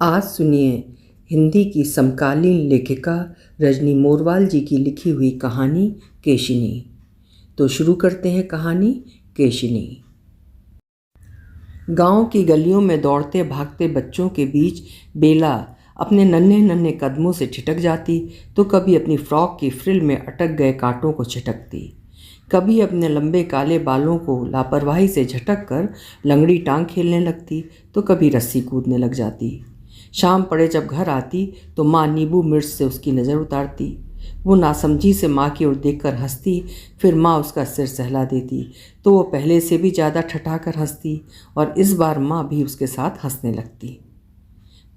आज सुनिए हिंदी की समकालीन लेखिका रजनी मोरवाल जी की लिखी हुई कहानी केशिनी। तो शुरू करते हैं कहानी केशिनी। गांव की गलियों में दौड़ते भागते बच्चों के बीच बेला अपने नन्हे नन्हे कदमों से ठिठक जाती तो कभी अपनी फ्रॉक की फ्रिल में अटक गए कांटों को छिटकती, कभी अपने लंबे काले बालों को लापरवाही से झटक कर लंगड़ी टांग खेलने लगती तो कभी रस्सी कूदने लग जाती। शाम पड़े जब घर आती तो माँ नींबू मिर्च से उसकी नज़र उतारती। वो नासमझी से माँ की ओर देखकर हंसती, फिर माँ उसका सिर सहला देती तो वो पहले से भी ज़्यादा ठठाकर हंसती और इस बार माँ भी उसके साथ हंसने लगती।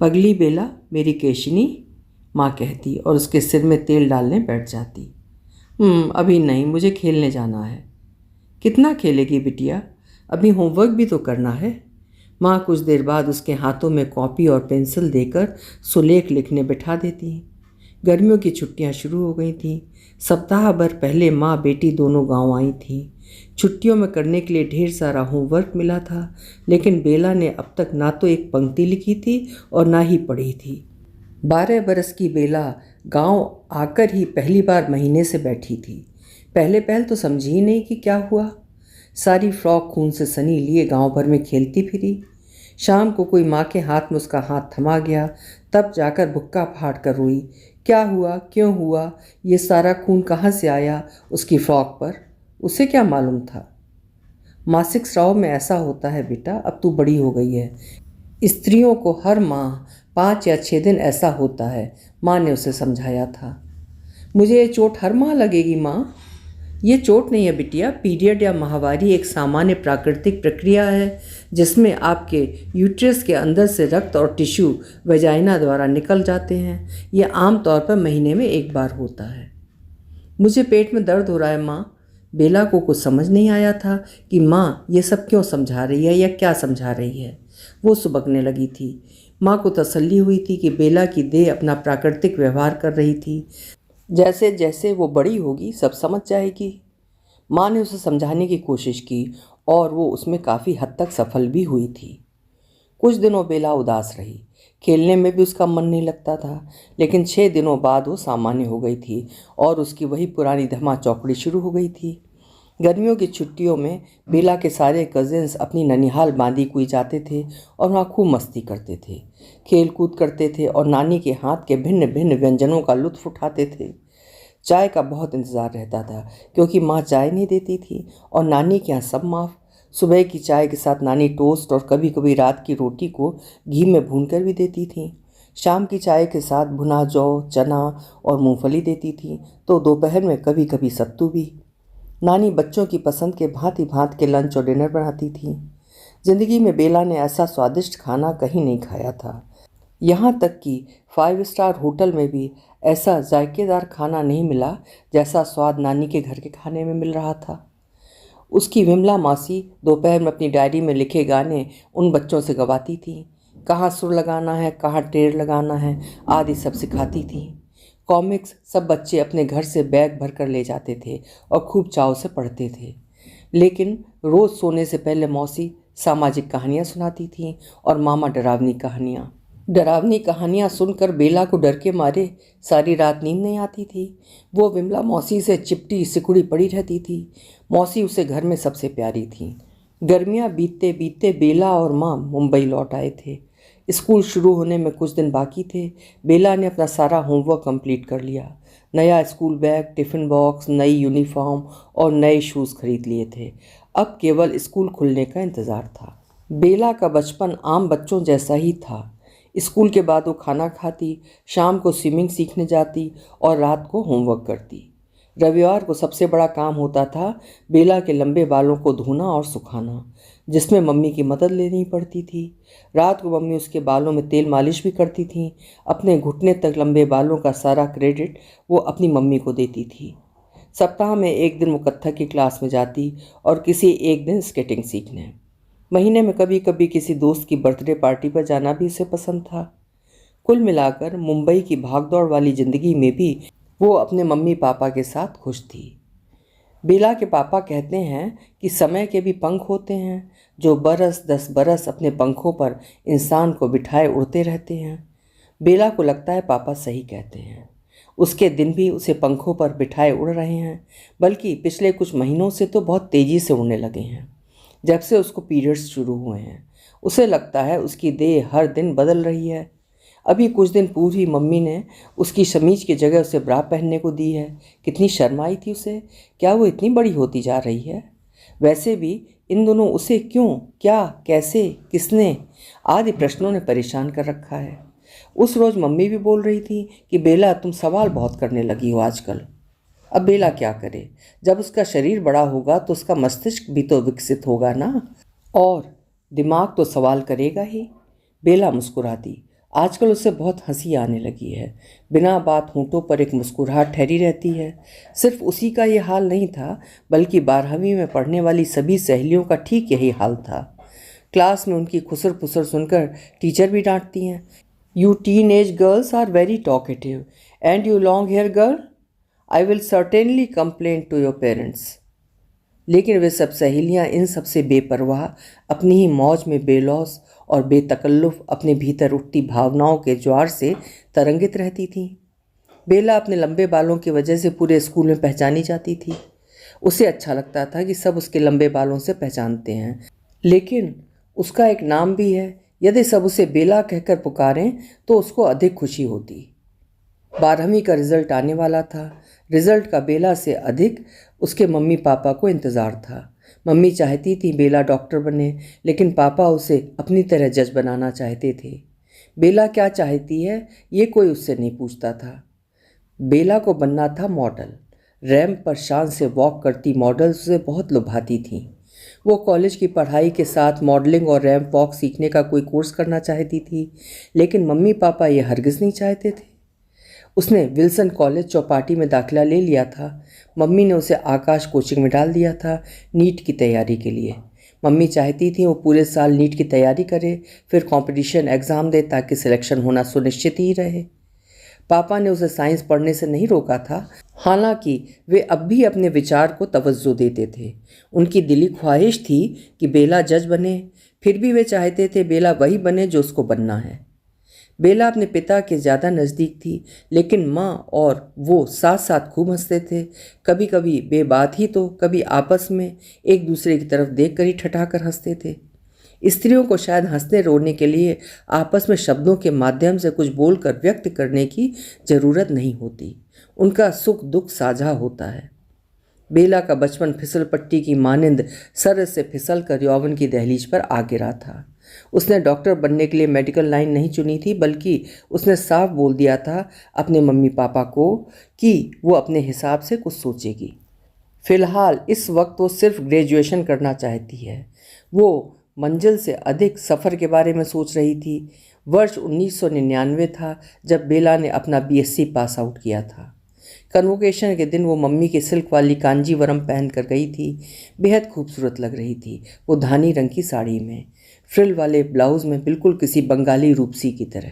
पगली बेला मेरी केशिनी, माँ कहती और उसके सिर में तेल डालने बैठ जाती। अभी नहीं, मुझे खेलने जाना है। कितना खेलेगी बिटिया, अभी होमवर्क भी तो करना है। माँ कुछ देर बाद उसके हाथों में कॉपी और पेंसिल देकर सुलेख लिखने बिठा देती। गर्मियों की छुट्टियाँ शुरू हो गई थीं। सप्ताह भर पहले माँ बेटी दोनों गांव आई थीं। छुट्टियों में करने के लिए ढेर सारा होमवर्क मिला था, लेकिन बेला ने अब तक ना तो एक पंक्ति लिखी थी और ना ही पढ़ी थी। 12 बरस की बेला गांव आकर ही पहली बार महीने से बैठी थी। पहले तो समझी ही नहीं कि क्या हुआ। सारी फ्रॉक खून से सनी लिए गांव भर में खेलती फिरी। शाम को कोई माँ के हाथ में उसका हाथ थमा गया, तब जाकर बुक्का फाड़ कर रोई। क्या हुआ, क्यों हुआ, ये सारा खून कहाँ से आया उसकी फ्रॉक पर, उसे क्या मालूम था। मासिक स्राव में ऐसा होता है बेटा, अब तू बड़ी हो गई है। स्त्रियों को हर माह 5 या 6 दिन ऐसा होता है, माँ ने उसे समझाया था। मुझे ये चोट हर माह लगेगी माँ। ये चोट नहीं है बिटिया, पीरियड या माहवारी एक सामान्य प्राकृतिक प्रक्रिया है जिसमें आपके यूट्रस के अंदर से रक्त और टिश्यू वेजाइना द्वारा निकल जाते हैं। ये आम तौर पर महीने में एक बार होता है। मुझे पेट में दर्द हो रहा है माँ। बेला को कुछ समझ नहीं आया था कि माँ ये सब क्यों समझा रही है या क्या समझा रही है। वो सुबकने लगी थी। माँ को तसल्ली हुई थी कि बेला की देह अपना प्राकृतिक व्यवहार कर रही थी। जैसे जैसे वो बड़ी होगी सब समझ जाएगी। माँ ने उसे समझाने की कोशिश की और वो उसमें काफ़ी हद तक सफल भी हुई थी। कुछ दिनों बेला उदास रही, खेलने में भी उसका मन नहीं लगता था, लेकिन 6 दिनों बाद वो सामान्य हो गई थी और उसकी वही पुरानी धमा चौकड़ी शुरू हो गई थी। गर्मियों की छुट्टियों में बेला के सारे कजिन्स अपनी ननिहाल बांदी कुई जाते थे और वहाँ खूब मस्ती करते थे, खेल कूद करते थे और नानी के हाथ के भिन्न भिन्न व्यंजनों का लुत्फ़ उठाते थे। चाय का बहुत इंतज़ार रहता था क्योंकि माँ चाय नहीं देती थी और नानी के यहाँ सब माफ़। सुबह की चाय के साथ नानी टोस्ट और कभी कभी रात की रोटी को घी में भूनकर भी देती थी। शाम की चाय के साथ भुना जौ, चना और मूंगफली देती थी, तो दोपहर में कभी कभी सत्तू भी। नानी बच्चों की पसंद के भांति भांति के लंच और डिनर बनाती थी। जिंदगी में बेला ने ऐसा स्वादिष्ट खाना कहीं नहीं खाया था। यहाँ तक कि 5 स्टार होटल में भी ऐसा जायकेदार खाना नहीं मिला जैसा स्वाद नानी के घर के खाने में मिल रहा था। उसकी विमला मासी दोपहर में अपनी डायरी में लिखे गाने उन बच्चों से गवाती थी। कहाँ सुर लगाना है, कहाँ टेर लगाना है आदि सब सिखाती थी। कॉमिक्स सब बच्चे अपने घर से बैग भर कर ले जाते थे और खूब चाव से पढ़ते थे। लेकिन रोज़ सोने से पहले मौसी सामाजिक कहानियाँ सुनाती थीं और मामा डरावनी कहानियाँ सुनकर बेला को डर के मारे सारी रात नींद नहीं आती थी। वो विमला मौसी से चिपटी सिकुड़ी पड़ी रहती थी। मौसी उसे घर में सबसे प्यारी थी। गर्मियाँ बीतते बीतते बेला और माँ मुंबई लौट आए थे। स्कूल शुरू होने में कुछ दिन बाकी थे। बेला ने अपना सारा होमवर्क कंप्लीट कर लिया। नया स्कूल बैग, टिफ़िन बॉक्स, नई यूनिफॉर्म और नए शूज़ खरीद लिए थे। अब केवल स्कूल खुलने का इंतज़ार था। बेला का बचपन आम बच्चों जैसा ही था। स्कूल के बाद वो खाना खाती, शाम को स्विमिंग सीखने जाती और रात को होमवर्क करती। रविवार को सबसे बड़ा काम होता था बेला के लंबे बालों को धोना और सुखाना, जिसमें मम्मी की मदद लेनी पड़ती थी। रात को मम्मी उसके बालों में तेल मालिश भी करती थी। अपने घुटने तक लंबे बालों का सारा क्रेडिट वो अपनी मम्मी को देती थी। सप्ताह में एक दिन वो कत्थक की क्लास में जाती और किसी एक दिन स्केटिंग सीखने। महीने में कभी कभी किसी दोस्त की बर्थडे पार्टी पर जाना भी उसे पसंद था। कुल मिलाकर मुंबई की भागदौड़ वाली ज़िंदगी में भी वो अपने मम्मी पापा के साथ खुश थी। बेला के पापा कहते हैं कि समय के भी पंख होते हैं। जो बरस 10 बरस अपने पंखों पर इंसान को बिठाए उड़ते रहते हैं। बेला को लगता है पापा सही कहते हैं। उसके दिन भी उसे पंखों पर बिठाए उड़ रहे हैं, बल्कि पिछले कुछ महीनों से तो बहुत तेज़ी से उड़ने लगे हैं। जब से उसको पीरियड्स शुरू हुए हैं उसे लगता है उसकी देह हर दिन बदल रही है। अभी कुछ दिन पूर्व ही मम्मी ने उसकी शमीज की जगह उसे ब्रा पहनने को दी है। कितनी शर्म आई थी उसे। क्या वो इतनी बड़ी होती जा रही है? वैसे भी इन दोनों उसे क्यों, क्या, कैसे, किसने आदि प्रश्नों ने परेशान कर रखा है। उस रोज़ मम्मी भी बोल रही थी कि बेला तुम सवाल बहुत करने लगी हो आजकल। अब बेला क्या करे? जब उसका शरीर बड़ा होगा तो उसका मस्तिष्क भी तो विकसित होगा ना, और दिमाग तो सवाल करेगा ही। बेला मुस्कुराती। आजकल उसे बहुत हंसी आने लगी है। बिना बात होंठों पर एक मुस्कुराहट ठहरी रहती है। सिर्फ उसी का ये हाल नहीं था, बल्कि 12वीं में पढ़ने वाली सभी सहेलियों का ठीक यही हाल था। क्लास में उनकी खुसर पुसर सुनकर टीचर भी डांटती हैं। You teen age girls are very talkative and you long hair girl, I will certainly complain to your parents. लेकिन वे सब सहेलियां इन सब से बेपरवाह अपनी ही मौज में बेलौस और बेतकल्लुफ़ अपने भीतर उठती भावनाओं के ज्वार से तरंगित रहती थीं। बेला अपने लंबे बालों की वजह से पूरे स्कूल में पहचानी जाती थी। उसे अच्छा लगता था कि सब उसके लंबे बालों से पहचानते हैं, लेकिन उसका एक नाम भी है। यदि सब उसे बेला कहकर पुकारें तो उसको अधिक खुशी होती। 12वीं का रिज़ल्ट आने वाला था। रिज़ल्ट का बेला से अधिक उसके मम्मी पापा को इंतज़ार था। मम्मी चाहती थी बेला डॉक्टर बने, लेकिन पापा उसे अपनी तरह जज बनाना चाहते थे। बेला क्या चाहती है ये कोई उससे नहीं पूछता था। बेला को बनना था मॉडल। रैंप पर शान से वॉक करती मॉडल्स उसे बहुत लुभाती थीं। वो कॉलेज की पढ़ाई के साथ मॉडलिंग और रैंप वॉक सीखने का कोई कोर्स करना चाहती थी, लेकिन मम्मी पापा ये हरगिज़ नहीं चाहते थे। उसने विल्सन कॉलेज चौपाटी में दाखिला ले लिया था। मम्मी ने उसे आकाश कोचिंग में डाल दिया था नीट की तैयारी के लिए। मम्मी चाहती थी वो पूरे साल नीट की तैयारी करे, फिर कंपटीशन एग्ज़ाम दे ताकि सिलेक्शन होना सुनिश्चित ही रहे। पापा ने उसे साइंस पढ़ने से नहीं रोका था, हालांकि वे अब भी अपने विचार को तवज्जो देते थे। उनकी दिली ख्वाहिश थी कि बेला जज बने, फिर भी वे चाहते थे बेला वही बने जो उसको बनना है। बेला अपने पिता के ज़्यादा नज़दीक थी, लेकिन माँ और वो साथ साथ खूब हंसते थे। कभी कभी बेबात ही तो कभी आपस में एक दूसरे की तरफ देख कर ही ठठाकर हंसते थे। स्त्रियों को शायद हंसने रोने के लिए आपस में शब्दों के माध्यम से कुछ बोलकर व्यक्त करने की ज़रूरत नहीं होती। उनका सुख दुख साझा होता है। बेला का बचपन फिसल पट्टी की मानिंद सर से फिसल कर यौवन की दहलीज पर आ गिरा था। उसने डॉक्टर बनने के लिए मेडिकल लाइन नहीं चुनी थी, बल्कि उसने साफ बोल दिया था अपने मम्मी पापा को कि वो अपने हिसाब से कुछ सोचेगी। फ़िलहाल इस वक्त वो सिर्फ ग्रेजुएशन करना चाहती है। वो मंजिल से अधिक सफ़र के बारे में सोच रही थी। वर्ष 1999 था जब बेला ने अपना बीएससी पास आउट किया था। कन्वोकेशन के दिन वो मम्मी की सिल्क वाली कांजीवरम पहन कर गई थी। बेहद खूबसूरत लग रही थी वो धानी रंग की साड़ी में, फ्रिल वाले ब्लाउज़ में, बिल्कुल किसी बंगाली रूपसी की तरह।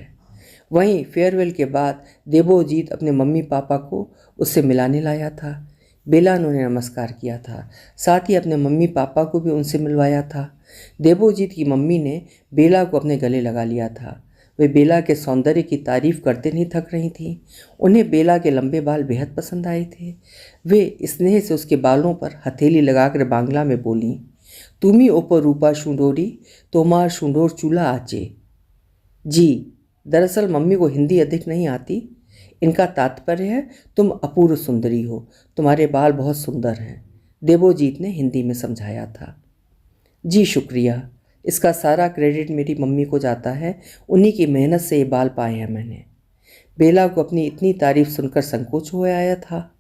वहीं फेयरवेल के बाद देवोजीत अपने मम्मी पापा को उससे मिलाने लाया था। बेला ने उन्हें नमस्कार किया था, साथ ही अपने मम्मी पापा को भी उनसे मिलवाया था। देवोजीत की मम्मी ने बेला को अपने गले लगा लिया था। वे बेला के सौंदर्य की तारीफ करते नहीं थक रही थीं। उन्हें बेला के लंबे बाल बेहद पसंद आए थे। वे स्नेह से उसके बालों पर हथेली लगाकर बांग्ला में बोलीं, तुमी ओपर रूपा सुंदोरी, तोमार सुंदोर चूल्हा आचे। जी, दरअसल मम्मी को हिंदी अधिक नहीं आती। इनका तात्पर्य है तुम अपूर्व सुंदरी हो, तुम्हारे बाल बहुत सुंदर हैं, देवोजीत ने हिंदी में समझाया था। जी शुक्रिया, इसका सारा क्रेडिट मेरी मम्मी को जाता है, उन्हीं की मेहनत से ये बाल पाए हैं मैंने। बेला को अपनी इतनी तारीफ सुनकर संकोच हो आया था।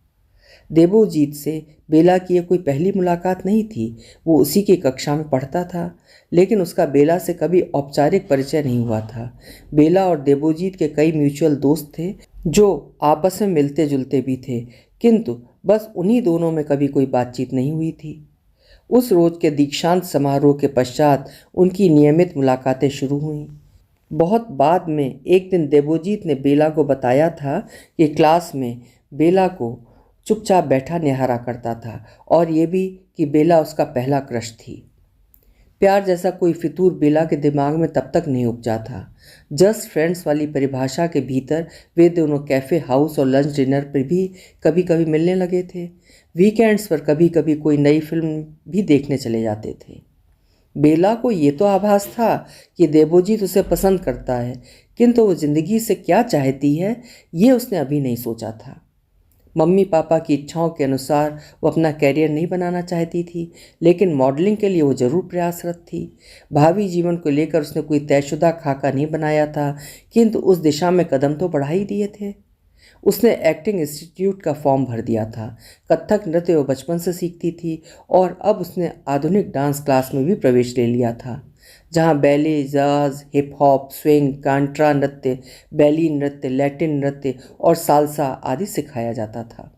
देवोजीत से बेला की ये कोई पहली मुलाकात नहीं थी। वो उसी की कक्षा में पढ़ता था, लेकिन उसका बेला से कभी औपचारिक परिचय नहीं हुआ था। बेला और देवोजीत के कई म्यूचुअल दोस्त थे जो आपस में मिलते जुलते भी थे, किंतु बस उन्हीं दोनों में कभी कोई बातचीत नहीं हुई थी। उस रोज़ के दीक्षांत समारोह के पश्चात उनकी नियमित मुलाकातें शुरू हुईं। बहुत बाद में एक दिन देवोजीत ने बेला को बताया था कि क्लास में बेला को चुपचाप बैठा निहारा करता था, और ये भी कि बेला उसका पहला क्रश थी। प्यार जैसा कोई फितूर बेला के दिमाग में तब तक नहीं उपजा था। जस्ट फ्रेंड्स वाली परिभाषा के भीतर वे दोनों कैफ़े हाउस और लंच डिनर पर भी कभी कभी मिलने लगे थे। वीकेंड्स पर कभी कभी कोई नई फिल्म भी देखने चले जाते थे। बेला को ये तो आभास था कि देवोजीत उसे पसंद करता है, किंतु वो ज़िंदगी से क्या चाहती है ये उसने अभी नहीं सोचा था। मम्मी पापा की इच्छाओं के अनुसार वो अपना कैरियर नहीं बनाना चाहती थी, लेकिन मॉडलिंग के लिए वो ज़रूर प्रयासरत थी। भावी जीवन को लेकर उसने कोई तयशुदा खाका नहीं बनाया था, किंतु उस दिशा में कदम तो बढ़ा ही दिए थे। उसने एक्टिंग इंस्टीट्यूट का फॉर्म भर दिया था। कथक नृत्य वो बचपन से सीखती थी और अब उसने आधुनिक डांस क्लास में भी प्रवेश ले लिया था, जहाँ बैले, जाज, हिप हॉप, स्विंग, कांट्रा नृत्य, बैली नृत्य, लैटिन नृत्य और सालसा आदि सिखाया जाता था।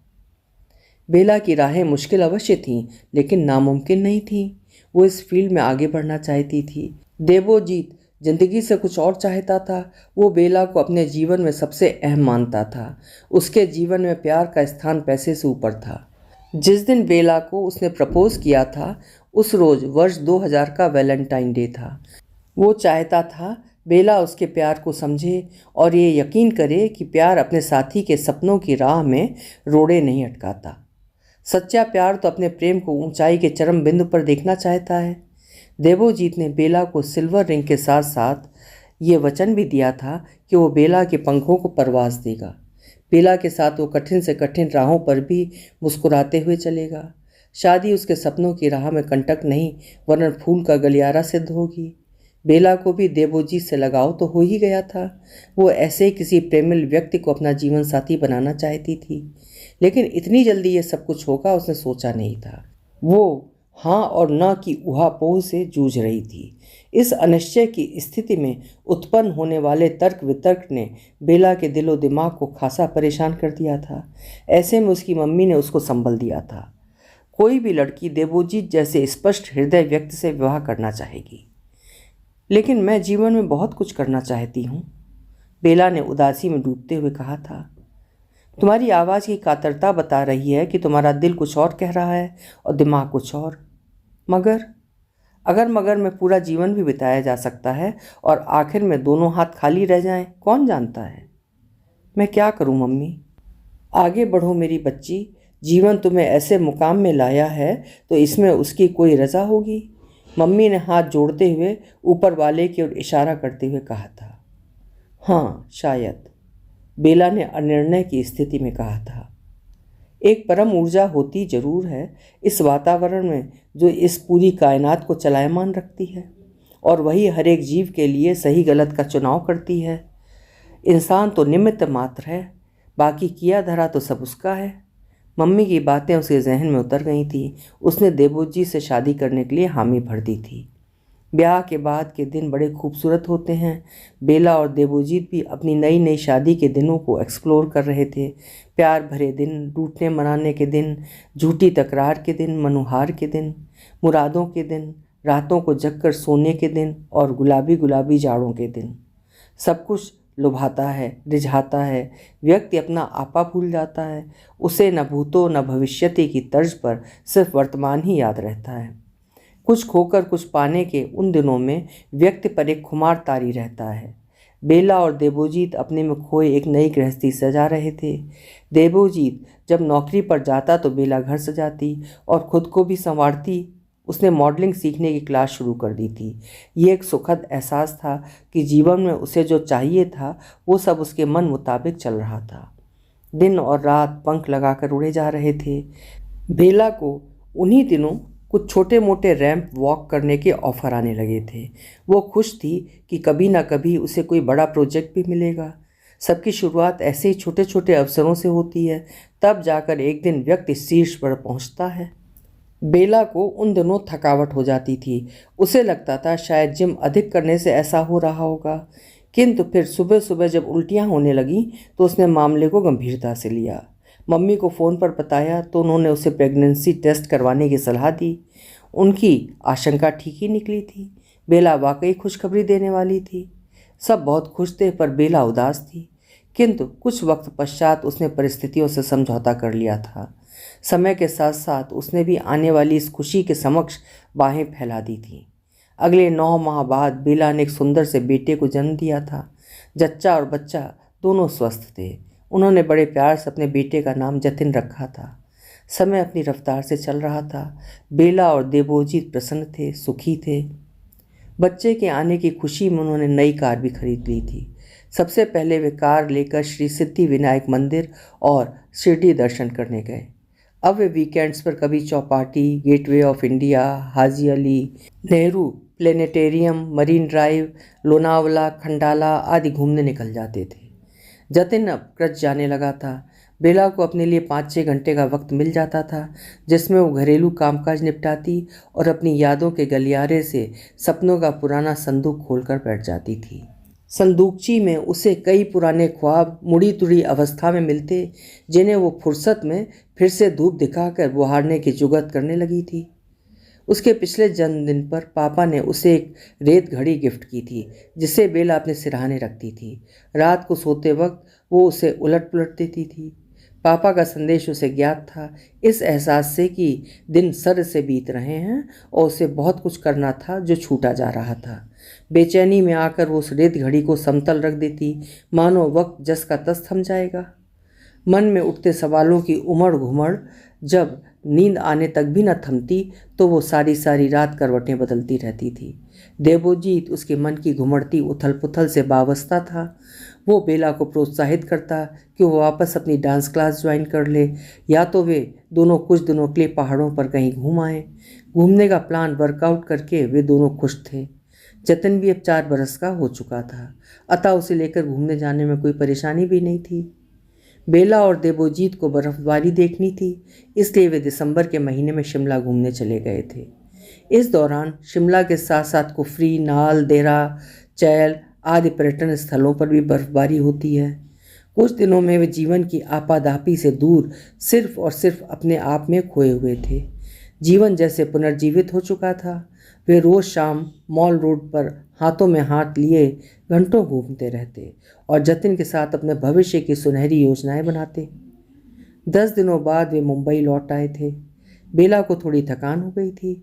बेला की राहें मुश्किल अवश्य थीं, लेकिन नामुमकिन नहीं थीं। वो इस फील्ड में आगे बढ़ना चाहती थी। देवोजीत जिंदगी से कुछ और चाहता था। वो बेला को अपने जीवन में सबसे अहम मानता था। उसके जीवन में प्यार का स्थान पैसे से ऊपर था। जिस दिन बेला को उसने प्रपोज किया था, उस रोज़ वर्ष 2000 का वैलेंटाइन डे था। वो चाहता था बेला उसके प्यार को समझे और ये यकीन करे कि प्यार अपने साथी के सपनों की राह में रोड़े नहीं अटकाता। सच्चा प्यार तो अपने प्रेम को ऊंचाई के चरम बिंदु पर देखना चाहता है। देवोजीत ने बेला को सिल्वर रिंग के साथ साथ ये वचन भी दिया था कि वो बेला के पंखों को परवास देगा। बेला के साथ वो कठिन से कठिन राहों पर भी मुस्कुराते हुए चलेगा। शादी उसके सपनों की राह में कंटक नहीं, वरन फूल का गलियारा सिद्ध होगी। बेला को भी देवोजीत से लगाव तो हो ही गया था। वो ऐसे ही किसी प्रेमिल व्यक्ति को अपना जीवन साथी बनाना चाहती थी, लेकिन इतनी जल्दी ये सब कुछ होगा उसने सोचा नहीं था। वो हाँ और ना की ऊहापोह से जूझ रही थी। इस अनिश्चय की स्थिति में उत्पन्न होने वाले तर्क वितर्क ने बेला के दिलो दिमाग को खासा परेशान कर दिया था। ऐसे में उसकी मम्मी ने उसको संभल दिया था। कोई भी लड़की देवोजीत जैसे स्पष्ट हृदय व्यक्ति से विवाह करना चाहेगी। लेकिन मैं जीवन में बहुत कुछ करना चाहती हूँ, बेला ने उदासी में डूबते हुए कहा था। तुम्हारी आवाज़ की कातरता बता रही है कि तुम्हारा दिल कुछ और कह रहा है और दिमाग कुछ और। मगर में पूरा जीवन भी बिताया जा सकता है और आखिर में दोनों हाथ खाली रह जाएं, कौन जानता है। मैं क्या करूं मम्मी। आगे बढ़ो मेरी बच्ची, जीवन तुम्हें ऐसे मुकाम में लाया है तो इसमें उसकी कोई रजा होगी। मम्मी ने हाथ जोड़ते हुए ऊपर वाले की ओर इशारा करते हुए कहा था। हाँ शायद, बेला ने अनिर्णय की स्थिति में कहा था। एक परम ऊर्जा होती जरूर है इस वातावरण में जो इस पूरी कायनात को चलायमान रखती है, और वही हर एक जीव के लिए सही गलत का चुनाव करती है। इंसान तो निमित्त मात्र है, बाकी किया धरा तो सब उसका है। मम्मी की बातें उसके जहन में उतर गई थी। उसने देवोजीत से शादी करने के लिए हामी भर दी थी। ब्याह के बाद के दिन बड़े खूबसूरत होते हैं। बेला और देवोजीत भी अपनी नई नई शादी के दिनों को एक्सप्लोर कर रहे थे। प्यार भरे दिन, टूटने मनाने के दिन, झूठी तकरार के दिन, मनुहार के दिन, मुरादों के दिन, रातों को जगकर सोने के दिन और गुलाबी गुलाबी जाड़ों के दिन। सब कुछ लुभाता है, रिझाता है। व्यक्ति अपना आपा भूल जाता है। उसे न भूतो न भविष्यति की तर्ज पर सिर्फ वर्तमान ही याद रहता है। कुछ खोकर कुछ पाने के उन दिनों में व्यक्ति पर एक खुमार तारी रहता है। बेला और देवोजीत अपने में खोए एक नई गृहस्थी सजा रहे थे। देवोजीत जब नौकरी पर जाता तो बेला घर सजाती और खुद को भी संवारती। उसने मॉडलिंग सीखने की क्लास शुरू कर दी थी। ये एक सुखद एहसास था कि जीवन में उसे जो चाहिए था वो सब उसके मन मुताबिक चल रहा था। दिन और रात पंख लगाकर उड़े जा रहे थे। बेला को उन्हीं दिनों कुछ छोटे मोटे रैंप वॉक करने के ऑफर आने लगे थे। वो खुश थी कि कभी ना कभी उसे कोई बड़ा प्रोजेक्ट भी मिलेगा। सबकी शुरुआत ऐसे ही छोटे छोटे अवसरों से होती है, तब जाकर एक दिन व्यक्ति शीर्ष पर पहुंचता है। बेला को उन दिनों थकावट हो जाती थी। उसे लगता था शायद जिम अधिक करने से ऐसा हो रहा होगा, किंतु फिर सुबह सुबह जब उल्टियाँ होने लगीं तो उसने मामले को गंभीरता से लिया। मम्मी को फ़ोन पर बताया तो उन्होंने उसे प्रेगनेंसी टेस्ट करवाने की सलाह दी। उनकी आशंका ठीक ही निकली थी। बेला वाकई खुशखबरी देने वाली थी। सब बहुत खुश थे, पर बेला उदास थी। किंतु कुछ वक्त पश्चात उसने परिस्थितियों से समझौता कर लिया था। समय के साथ साथ उसने भी आने वाली इस खुशी के समक्ष बाहें फैला दी थीं। अगले 9 माह बाद बेला ने एक सुंदर से बेटे को जन्म दिया था। जच्चा और बच्चा दोनों स्वस्थ थे। उन्होंने बड़े प्यार से अपने बेटे का नाम जतिन रखा था। समय अपनी रफ्तार से चल रहा था। बेला और देवोजीत प्रसन्न थे, सुखी थे। बच्चे के आने की खुशी में उन्होंने नई कार भी खरीद ली थी। सबसे पहले वे कार लेकर श्री सिद्धि विनायक मंदिर और शिरडी दर्शन करने गए। अब वे वीकेंड्स पर कभी Chowpatty, gateway of India, Haji Ali, Nehru planetarium, marine drive, Lonavala, Khandala आदि घूमने निकल जाते थे। जतिन अब क्रच जाने लगा था। बेला को अपने लिए 5-6 घंटे का वक्त मिल जाता था, जिसमें वो घरेलू कामकाज निपटाती और अपनी यादों के गलियारे से सपनों का पुराना संदूक खोलकर बैठ जाती थी। संदूकची में उसे कई पुराने ख्वाब मुड़ी तुड़ी अवस्था में मिलते, जिन्हें वो फुर्सत में फिर से धूप दिखाकर बुहारने की जुगत करने लगी थी। उसके पिछले जन्मदिन पर पापा ने उसे एक रेत घड़ी गिफ्ट की थी, जिसे बेला अपने सिरहाने रखती थी। रात को सोते वक्त वो उसे उलट पुलट देती थी। पापा का संदेश उसे ज्ञात था, इस एहसास से कि दिन सर से बीत रहे हैं और उसे बहुत कुछ करना था जो छूटा जा रहा था। बेचैनी में आकर वो उस रेत घड़ी को समतल रख देती, मानो वक्त जस का तस थम जाएगा। मन में उठते सवालों की उमड़ घुमड़ जब नींद आने तक भी न थमती, तो वो सारी सारी रात करवटें बदलती रहती थी। देवोजीत उसके मन की घुमड़ती उथल पुथल से वाबस्ता था। वो बेला को प्रोत्साहित करता कि वो वापस अपनी डांस क्लास ज्वाइन कर ले, या तो वे दोनों कुछ दिनों के लिए पहाड़ों पर कहीं घूम आए। घूमने का प्लान वर्कआउट करके वे दोनों खुश थे। जतिन भी अब 4 बरस का हो चुका था, अतः उसे लेकर घूमने जाने में कोई परेशानी भी नहीं थी। बेला और देवोजीत को बर्फबारी देखनी थी, इसलिए वे दिसंबर के महीने में शिमला घूमने चले गए थे। इस दौरान शिमला के साथ साथ कुफरी, नाल, देरा, चैल आदि पर्यटन स्थलों पर भी बर्फबारी होती है। कुछ दिनों में वे जीवन की आपाधापी से दूर सिर्फ और सिर्फ अपने आप में खोए हुए थे। जीवन जैसे पुनर्जीवित हो चुका था। वे रोज़ शाम मॉल रोड पर हाथों में हाथ लिए घंटों घूमते रहते और जतिन के साथ अपने भविष्य की सुनहरी योजनाएं बनाते। 10 दिनों बाद वे मुंबई लौट आए थे। बेला को थोड़ी थकान हो गई थी।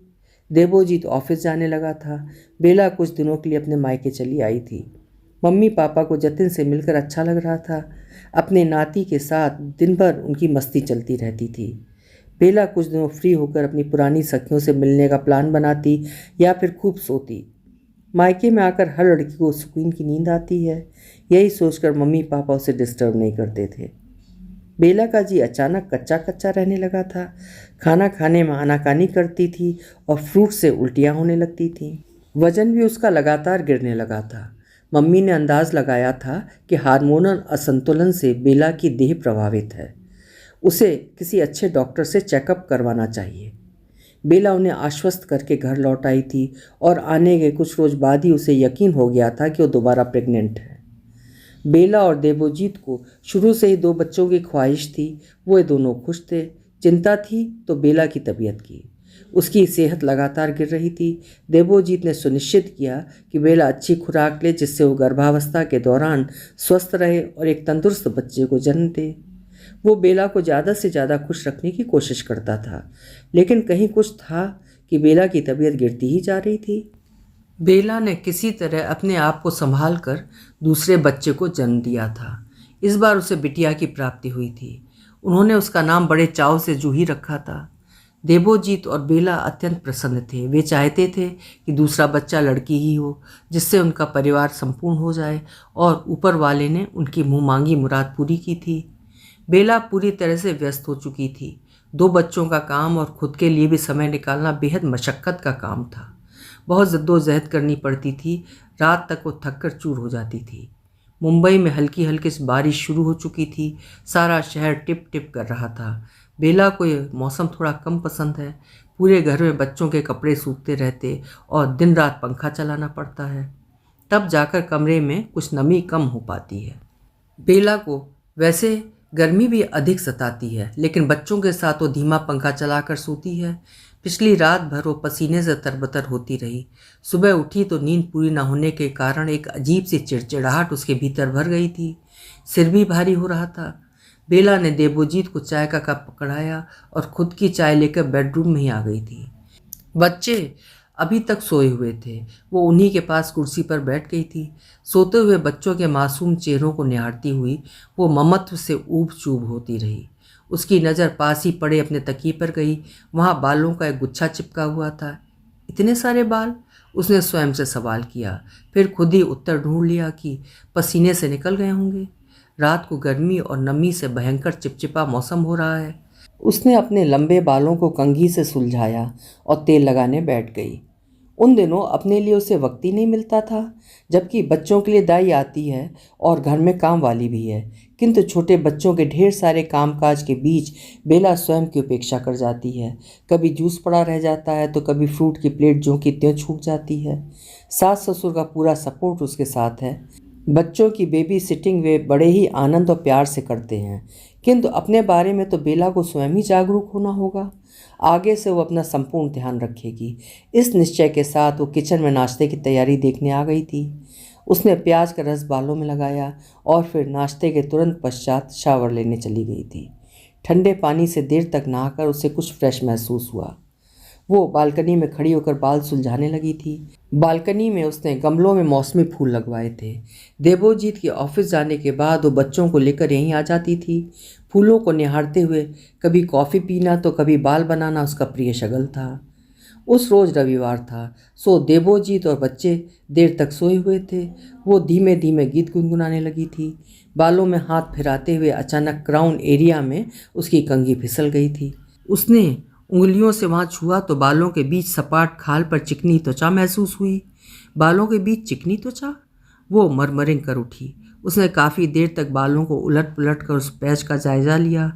देवोजीत ऑफिस जाने लगा था। बेला कुछ दिनों के लिए अपने मायके चली आई थी। मम्मी पापा को जतिन से मिलकर अच्छा लग रहा था। अपने नाती के साथ दिन भर उनकी मस्ती चलती रहती थी। बेला कुछ दिनों फ्री होकर अपनी पुरानी सखियों से मिलने का प्लान बनाती या फिर खूब सोती। मायके में आकर हर लड़की को सुकून की नींद आती है, यही सोचकर मम्मी पापा उसे डिस्टर्ब नहीं करते थे। बेला का जी अचानक कच्चा कच्चा रहने लगा था। खाना खाने में आनाकानी करती थी और फ्रूट से उल्टियाँ होने लगती थीं। वजन भी उसका लगातार गिरने लगा था। मम्मी ने अंदाज लगाया था कि हार्मोनल असंतुलन से बेला की देह प्रभावित है। उसे किसी अच्छे डॉक्टर से चेकअप करवाना चाहिए। बेला उन्हें आश्वस्त करके घर लौट आई थी और आने के कुछ रोज बाद ही उसे यकीन हो गया था कि वो दोबारा प्रेग्नेंट है। बेला और देवोजीत को शुरू से ही 2 बच्चों की ख्वाहिश थी। वो दोनों खुश थे। चिंता थी तो बेला की तबीयत की। उसकी सेहत लगातार गिर रही थी। देवोजीत ने सुनिश्चित किया कि बेला अच्छी खुराक ले, जिससे वो गर्भावस्था के दौरान स्वस्थ रहे और एक तंदुरुस्त बच्चे को जन्म दे। वो बेला को ज़्यादा से ज़्यादा खुश रखने की कोशिश करता था, लेकिन कहीं कुछ था कि बेला की तबीयत गिरती ही जा रही थी। बेला ने किसी तरह अपने आप को संभाल कर दूसरे बच्चे को जन्म दिया था। इस बार उसे बिटिया की प्राप्ति हुई थी। उन्होंने उसका नाम बड़े चाव से जूही रखा था। देवोजीत और बेला अत्यंत प्रसन्न थे। वे चाहते थे कि दूसरा बच्चा लड़की ही हो, जिससे उनका परिवार संपूर्ण हो जाए, और ऊपर वाले ने उनकी मुँह मांगी मुराद पूरी की थी। बेला पूरी तरह से व्यस्त हो चुकी थी। 2 बच्चों का काम और खुद के लिए भी समय निकालना बेहद मशक्क़त का काम था। बहुत जद्दोजहद करनी पड़ती थी। रात तक वो थक कर चूर हो जाती थी। मुंबई में हल्की हल्की बारिश शुरू हो चुकी थी। सारा शहर टिप टिप कर रहा था। बेला को ये मौसम थोड़ा कम पसंद है। पूरे घर में बच्चों के कपड़े सूखते रहते और दिन रात पंखा चलाना पड़ता है, तब जाकर कमरे में कुछ नमी कम हो पाती है। बेला को वैसे गर्मी भी अधिक सताती है, लेकिन बच्चों के साथ वो धीमा पंखा चलाकर सोती है। पिछली रात भर वो पसीने से तरबतर होती रही। सुबह उठी तो नींद पूरी न होने के कारण एक अजीब सी चिड़चिड़ाहट उसके भीतर भर गई थी। सिर भी भारी हो रहा था। बेला ने देवोजीत को चाय का कप पकड़ाया और खुद की चाय लेकर बेडरूम में ही आ गई थी। बच्चे अभी तक सोए हुए थे। वो उन्हीं के पास कुर्सी पर बैठ गई थी। सोते हुए बच्चों के मासूम चेहरों को निहारती हुई वो ममत्व से ऊब चूब होती रही। उसकी नज़र पास ही पड़े अपने तकिए पर गई। वहाँ बालों का एक गुच्छा चिपका हुआ था। इतने सारे बाल? उसने स्वयं से सवाल किया, फिर खुद ही उत्तर ढूंढ लिया कि पसीने से निकल गए होंगे। रात को गर्मी और नमी से भयंकर चिपचिपा मौसम हो रहा है। उसने अपने लंबे बालों को कंघी से सुलझाया और तेल लगाने बैठ गई। उन दिनों अपने लिए उसे वक्त ही नहीं मिलता था, जबकि बच्चों के लिए दाई आती है और घर में काम वाली भी है। किंतु छोटे बच्चों के ढेर सारे कामकाज के बीच बेला स्वयं की उपेक्षा कर जाती है। कभी जूस पड़ा रह जाता है तो कभी फ्रूट की प्लेट ज्यों की त्यों छूट जाती है। सास ससुर का पूरा सपोर्ट उसके साथ है। बच्चों की बेबी सिटिंग वे बड़े ही आनंद और प्यार से करते हैं, किंतु अपने बारे में तो बेला को स्वयं ही जागरूक होना होगा। आगे से वो अपना संपूर्ण ध्यान रखेगी। इस निश्चय के साथ वो किचन में नाश्ते की तैयारी देखने आ गई थी। उसने प्याज का रस बालों में लगाया और फिर नाश्ते के तुरंत पश्चात शावर लेने चली गई थी। ठंडे पानी से देर तक नहाकर उसे कुछ फ्रेश महसूस हुआ। वो बालकनी में खड़ी होकर बाल सुलझाने लगी थी। बालकनी में उसने गमलों में मौसमी फूल लगवाए थे। देवोजीत के ऑफिस जाने के बाद वो बच्चों को लेकर यहीं आ जाती थी। फूलों को निहारते हुए कभी कॉफ़ी पीना तो कभी बाल बनाना उसका प्रिय शगल था। उस रोज़ रविवार था, सो देवोजीत और बच्चे देर तक सोए हुए थे। वो धीमे धीमे गीत गुनगुनाने लगी थी। बालों में हाथ फिराते हुए अचानक क्राउन एरिया में उसकी कंघी फिसल गई थी। उसने उंगलियों से वहाँ छुआ तो बालों के बीच सपाट खाल पर चिकनी त्वचा महसूस हुई। बालों के बीच चिकनी त्वचा? वो मरमरिंग कर उठी। उसने काफ़ी देर तक बालों को उलट पुलट कर उस पैच का जायज़ा लिया।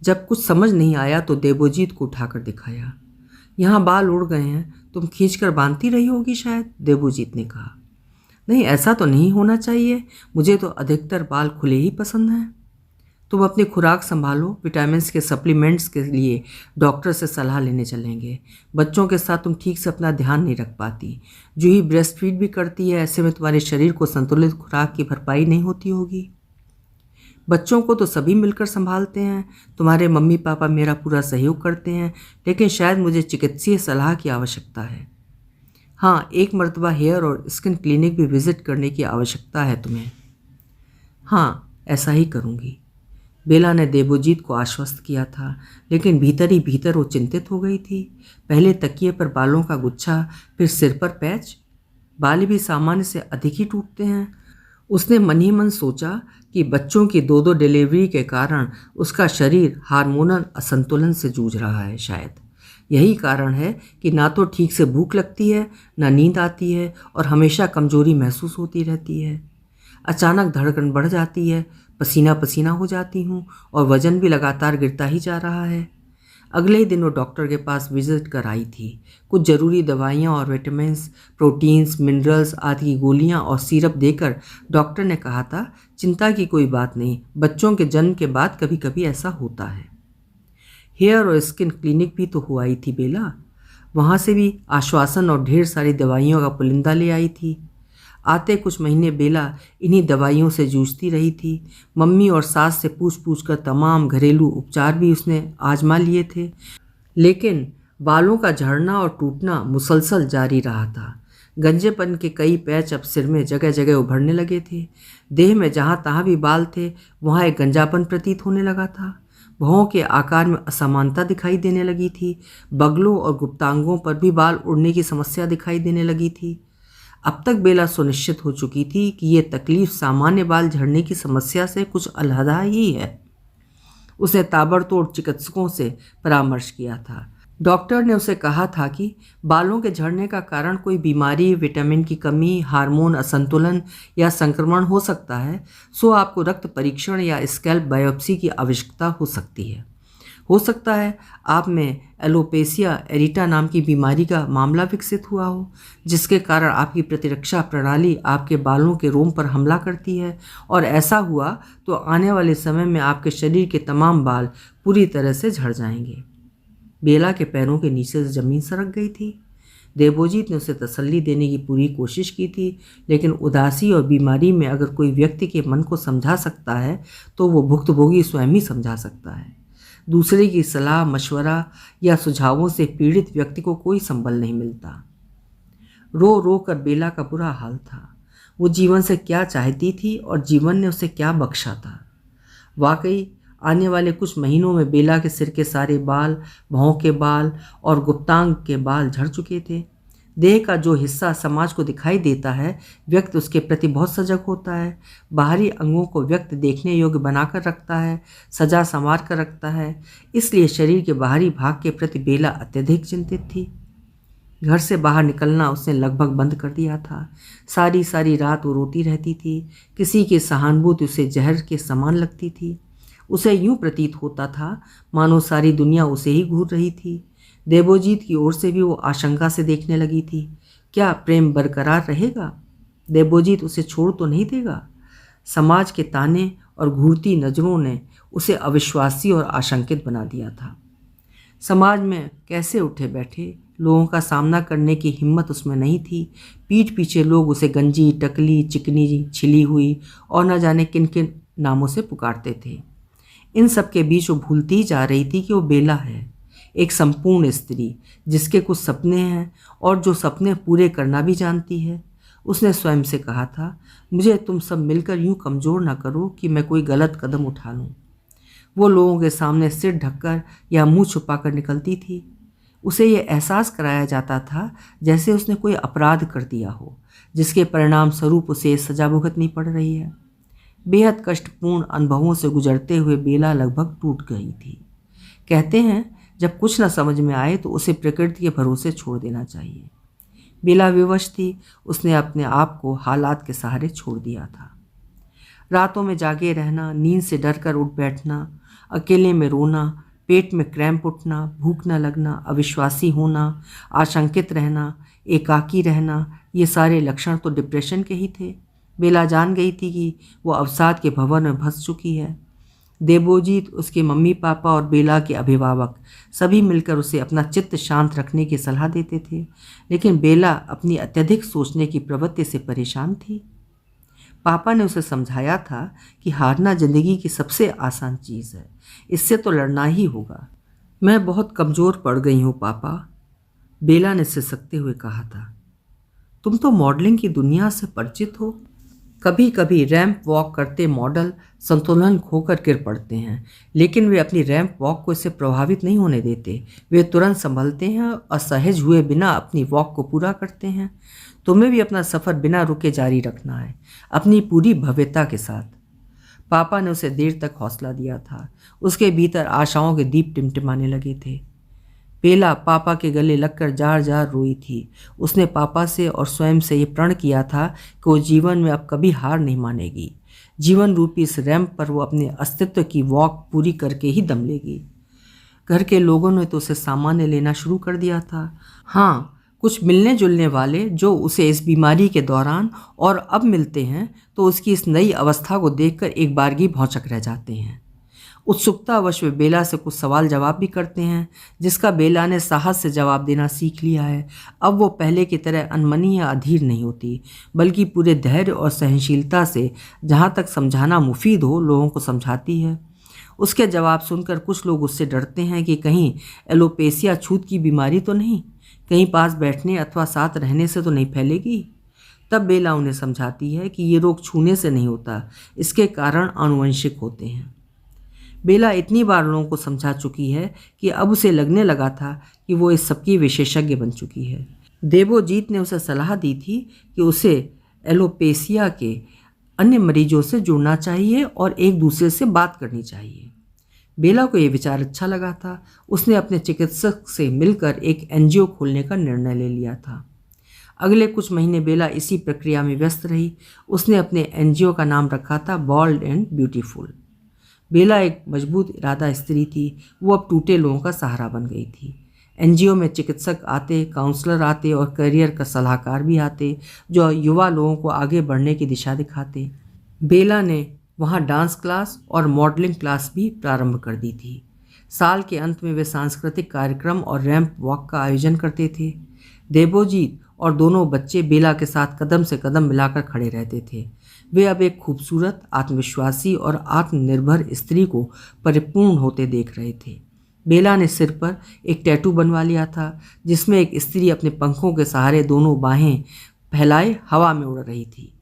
जब कुछ समझ नहीं आया तो देवोजीत को उठाकर दिखाया। यहाँ बाल उड़ गए हैं, तुम खींचकर बांधती रही होगी शायद, देवोजीत ने कहा। नहीं, ऐसा तो नहीं होना चाहिए, मुझे तो अधिकतर बाल खुले ही पसंद हैं। तुम अपनी खुराक संभालो, विटामिन्स के सप्लीमेंट्स के लिए डॉक्टर से सलाह लेने चलेंगे। बच्चों के साथ तुम ठीक से अपना ध्यान नहीं रख पाती। जूही ब्रेस्ट फीड भी करती है, ऐसे में तुम्हारे शरीर को संतुलित खुराक की भरपाई नहीं होती होगी। बच्चों को तो सभी मिलकर संभालते हैं, तुम्हारे मम्मी पापा मेरा पूरा सहयोग करते हैं, लेकिन शायद मुझे चिकित्सीय सलाह की आवश्यकता है। हाँ, एक मर्तबा हेयर और स्किन क्लिनिक भी विजिट करने की आवश्यकता है तुम्हें। हाँ, ऐसा ही करूँगी, बेला ने देवोजीत को आश्वस्त किया था, लेकिन भीतर ही भीतर वो चिंतित हो गई थी। पहले तकिए पर बालों का गुच्छा, फिर सिर पर पैच। बाल भी सामान्य से अधिक ही टूटते हैं। उसने मन ही मन सोचा कि बच्चों की दो डिलीवरी के कारण उसका शरीर हार्मोनल असंतुलन से जूझ रहा है। शायद यही कारण है कि ना तो ठीक से भूख लगती है, ना नींद आती है और हमेशा कमजोरी महसूस होती रहती है। अचानक धड़कन बढ़ जाती है, पसीना पसीना हो जाती हूँ और वज़न भी लगातार गिरता ही जा रहा है। अगले ही दिन वो डॉक्टर के पास विजिट कर आई थी। कुछ ज़रूरी दवाइयाँ और विटामिन्स, प्रोटीन्स, मिनरल्स आदि की गोलियाँ और सिरप देकर डॉक्टर ने कहा था, चिंता की कोई बात नहीं, बच्चों के जन्म के बाद कभी कभी ऐसा होता है। हेयर और स्किन क्लिनिक भी तो हुआ ही थी बेला, वहाँ से भी आश्वासन और ढेर सारी दवाइयों का पुलिंदा ले आई थी। आते कुछ महीने बेला इन्हीं दवाइयों से जूझती रही थी। मम्मी और सास से पूछ पूछ कर तमाम घरेलू उपचार भी उसने आजमा लिए थे, लेकिन बालों का झड़ना और टूटना मुसलसल जारी रहा था। गंजेपन के कई पैच अब सिर में जगह जगह उभरने लगे थे। देह में जहाँ तहाँ भी बाल थे, वहाँ एक गंजापन प्रतीत होने लगा था। भौहों के आकार में असमानता दिखाई देने लगी थी। बगलों और गुप्तांगों पर भी बाल उड़ने की समस्या दिखाई देने लगी थी। अब तक बेला सुनिश्चित हो चुकी थी कि ये तकलीफ सामान्य बाल झड़ने की समस्या से कुछ अलहदा ही है। उसने ताबड़तोड़ चिकित्सकों से परामर्श किया था। डॉक्टर ने उसे कहा था कि बालों के झड़ने का कारण कोई बीमारी, विटामिन की कमी, हार्मोन असंतुलन या संक्रमण हो सकता है, सो आपको रक्त परीक्षण या स्कैल्प बायोप्सी की आवश्यकता हो सकती है। हो सकता है आप में एलोपेसिया एरिटा नाम की बीमारी का मामला विकसित हुआ हो, जिसके कारण आपकी प्रतिरक्षा प्रणाली आपके बालों के रोम पर हमला करती है, और ऐसा हुआ तो आने वाले समय में आपके शरीर के तमाम बाल पूरी तरह से झड़ जाएंगे। बेला के पैरों के नीचे से ज़मीन सरक गई थी। देवोजीत ने उसे तसल्ली देने की पूरी कोशिश की थी, लेकिन उदासी और बीमारी में अगर कोई व्यक्ति के मन को समझा सकता है तो वो भुक्तभोगी स्वयं ही समझा सकता है। दूसरे की सलाह, मशवरा या सुझावों से पीड़ित व्यक्ति को कोई संबल नहीं मिलता। रो रो कर बेला का बुरा हाल था। वो जीवन से क्या चाहती थी और जीवन ने उसे क्या बख्शा था। वाकई आने वाले कुछ महीनों में बेला के सिर के सारे बाल, भौं के बाल और गुप्तांग के बाल झड़ चुके थे। देह का जो हिस्सा समाज को दिखाई देता है, व्यक्ति उसके प्रति बहुत सजग होता है। बाहरी अंगों को व्यक्ति देखने योग्य बनाकर रखता है, सजा संवार कर रखता है। इसलिए शरीर के बाहरी भाग के प्रति बेला अत्यधिक चिंतित थी। घर से बाहर निकलना उसने लगभग बंद कर दिया था। सारी सारी रात वो रोती रहती थी। किसी की सहानुभूति उसे जहर के समान लगती थी। उसे यूं प्रतीत होता था मानो सारी दुनिया उसे ही घूर रही थी। देवोजीत की ओर से भी वो आशंका से देखने लगी थी। क्या प्रेम बरकरार रहेगा? देवोजीत उसे छोड़ तो नहीं देगा? समाज के ताने और घूरती नज़रों ने उसे अविश्वासी और आशंकित बना दिया था। समाज में कैसे उठे बैठे लोगों का सामना करने की हिम्मत उसमें नहीं थी। पीठ पीछे लोग उसे गंजी, टकली, चिकनी, छिली हुई और न जाने किन किन नामों से पुकारते थे। इन सब के बीच वो भूलती जा रही थी कि वो बेला है, एक संपूर्ण स्त्री जिसके कुछ सपने हैं और जो सपने पूरे करना भी जानती है। उसने स्वयं से कहा था, मुझे तुम सब मिलकर यूं कमज़ोर ना करो कि मैं कोई गलत कदम उठा लूं। वो लोगों के सामने सिर ढककर या मुंह छुपाकर निकलती थी। उसे ये एहसास कराया जाता था जैसे उसने कोई अपराध कर दिया हो, जिसके परिणाम स्वरूप उसे सजा भुगतनी पड़ रही है। बेहद कष्टपूर्ण अनुभवों से गुजरते हुए बेला लगभग टूट गई थी। कहते हैं जब कुछ न समझ में आए तो उसे प्रकृति के भरोसे छोड़ देना चाहिए। बेला विवश थी। उसने अपने आप को हालात के सहारे छोड़ दिया था। रातों में जागे रहना, नींद से डरकर उठ बैठना, अकेले में रोना, पेट में क्रैम्प उठना, भूख न लगना, अविश्वासी होना, आशंकित रहना, एकाकी रहना, ये सारे लक्षण तो डिप्रेशन के ही थे। बेला जान गई थी कि वो अवसाद के भंवर में फंस चुकी है। देवोजीत, उसके मम्मी पापा और बेला के अभिभावक सभी मिलकर उसे अपना चित्त शांत रखने की सलाह देते थे, लेकिन बेला अपनी अत्यधिक सोचने की प्रवृत्ति से परेशान थी। पापा ने उसे समझाया था कि हारना जिंदगी की सबसे आसान चीज़ है, इससे तो लड़ना ही होगा। मैं बहुत कमज़ोर पड़ गई हूँ पापा, बेला ने सिसकते हुए कहा था। तुम तो मॉडलिंग की दुनिया से परिचित हो। कभी कभी रैंप वॉक करते मॉडल संतुलन खोकर गिर पड़ते हैं, लेकिन वे अपनी रैंप वॉक को इससे प्रभावित नहीं होने देते। वे तुरंत संभलते हैं और असहज हुए बिना अपनी वॉक को पूरा करते हैं। तुम्हें भी अपना सफ़र बिना रुके जारी रखना है, अपनी पूरी भव्यता के साथ। पापा ने उसे देर तक हौसला दिया था। उसके भीतर आशाओं के दीप टिमटिमाने लगे थे। बेला पापा के गले लगकर जार जार रोई थी। उसने पापा से और स्वयं से ये प्रण किया था कि वो जीवन में अब कभी हार नहीं मानेगी। जीवन रूपी इस रैंप पर वो अपने अस्तित्व की वॉक पूरी करके ही दम लेगी। घर के लोगों ने तो उसे सामान्य लेना शुरू कर दिया था। हाँ, कुछ मिलने जुलने वाले जो उसे इस बीमारी के दौरान और अब मिलते हैं तो उसकी इस नई अवस्था को देखकर एक बारगी भौंचक रह जाते हैं। उत्सुकतावश वे बेला से कुछ सवाल जवाब भी करते हैं, जिसका बेला ने साहस से जवाब देना सीख लिया है। अब वो पहले की तरह अनमनी या अधीर नहीं होती, बल्कि पूरे धैर्य और सहनशीलता से जहाँ तक समझाना मुफीद हो लोगों को समझाती है। उसके जवाब सुनकर कुछ लोग उससे डरते हैं कि कहीं एलोपेसिया छूत की बीमारी तो नहीं, कहीं पास बैठने अथवा साथ रहने से तो नहीं फैलेगी। तब बेला उन्हें समझाती है कि ये रोग छूने से नहीं होता, इसके कारण आनुवंशिक होते हैं। बेला इतनी बार लोगों को समझा चुकी है कि अब उसे लगने लगा था कि वो इस सबकी विशेषज्ञ बन चुकी है। देवोजीत ने उसे सलाह दी थी कि उसे एलोपेसिया के अन्य मरीजों से जुड़ना चाहिए और एक दूसरे से बात करनी चाहिए। बेला को यह विचार अच्छा लगा था। उसने अपने चिकित्सक से मिलकर एक एनजीओ खोलने का निर्णय ले लिया था। अगले कुछ महीने बेला इसी प्रक्रिया में व्यस्त रही। उसने अपने एनजीओ का नाम रखा था बॉल्ड एंड ब्यूटीफुल। बेला एक मजबूत इरादा स्त्री थी। वो अब टूटे लोगों का सहारा बन गई थी। एनजीओ में चिकित्सक आते, काउंसलर आते और करियर का सलाहकार भी आते, जो युवा लोगों को आगे बढ़ने की दिशा दिखाते। बेला ने वहाँ डांस क्लास और मॉडलिंग क्लास भी प्रारंभ कर दी थी। साल के अंत में वे सांस्कृतिक कार्यक्रम और रैंप वॉक का आयोजन करते थे। देवोजीत और दोनों बच्चे बेला के साथ कदम से कदम मिलाकर खड़े रहते थे। वे अब एक खूबसूरत, आत्मविश्वासी और आत्मनिर्भर स्त्री को परिपूर्ण होते देख रहे थे। बेला ने सिर पर एक टैटू बनवा लिया था जिसमें एक स्त्री अपने पंखों के सहारे दोनों बाहें फैलाए हवा में उड़ रही थी।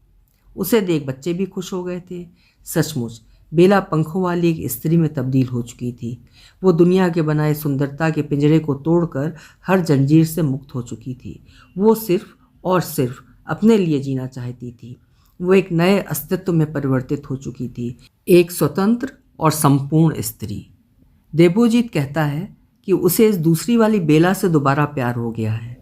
उसे देख बच्चे भी खुश हो गए थे। सचमुच बेला पंखों वाली एक स्त्री में तब्दील हो चुकी थी। वो दुनिया के बनाए सुंदरता के पिंजरे को तोड़कर हर जंजीर से मुक्त हो चुकी थी। वो सिर्फ और सिर्फ अपने लिए जीना चाहती थी। वो एक नए अस्तित्व में परिवर्तित हो चुकी थी, एक स्वतंत्र और संपूर्ण स्त्री। देवोजीत कहता है कि उसे इस दूसरी वाली बेला से दोबारा प्यार हो गया है।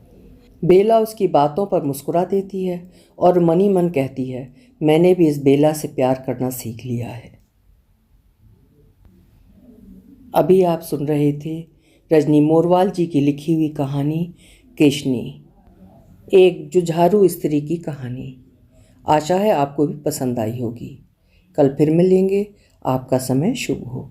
बेला उसकी बातों पर मुस्कुरा देती है और मनी मन कहती है, मैंने भी इस बेला से प्यार करना सीख लिया है। अभी आप सुन रहे थे रजनी मोरवाल जी की लिखी हुई कहानी केशनी, एक जुझारू स्त्री की कहानी। आशा है आपको भी पसंद आई होगी। कल फिर मिलेंगे। आपका समय शुभ हो।